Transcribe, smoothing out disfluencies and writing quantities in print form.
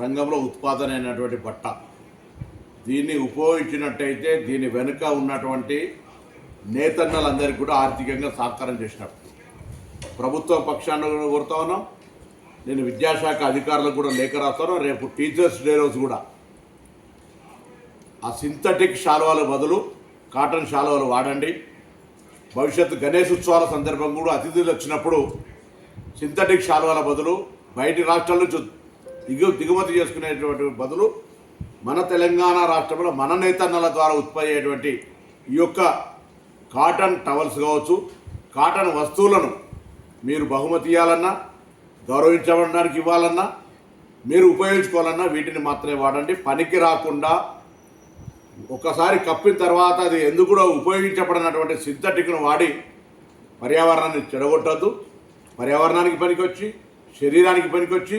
రంగంలో ఉత్పాదన అయినటువంటి బట్ట. దీన్ని ఉపయోగించినట్టయితే దీని వెనుక ఉన్నటువంటి నేతన్నలందరికీ కూడా ఆర్థికంగా సహకారం చేసినట్టు. ప్రభుత్వ పక్షాన్ని కోరుతా ఉన్నాం. నేను విద్యాశాఖ అధికారులకు కూడా లేఖ రాస్తాను. రేపు టీచర్స్ డే రోజు కూడా ఆ సింథటిక్ శాలువాల బదులు కాటన్ శాలువాలు వాడండి. భవిష్యత్తు గణేష్ ఉత్సవాల సందర్భం కూడా అతిథులు వచ్చినప్పుడు సింథటిక్ శాలువాల బదులు బయటి రాష్ట్రాల నుంచి దిగుమతి చేసుకునేటువంటి బదులు మన తెలంగాణ రాష్ట్రంలో మన నేతన్నల ద్వారా ఉత్పత్తి అయ్యేటువంటి ఈ యొక్క కాటన్ టవల్స్ కావచ్చు, కాటన్ వస్తువులను మీరు బహుమతి ఇవ్వాలన్నా, గౌరవించబడడానికి ఇవ్వాలన్నా, మీరు ఉపయోగించుకోవాలన్నా వీటిని మాత్రమే వాడండి. పనికి రాకుండా ఒకసారి కప్పిన తర్వాత అది ఎందుకు కూడా ఉపయోగించబడినటువంటి సింథటిక్ను వాడి పర్యావరణాన్ని చెడగొట్టద్దు. పర్యావరణానికి పనికొచ్చి, శరీరానికి పనికొచ్చి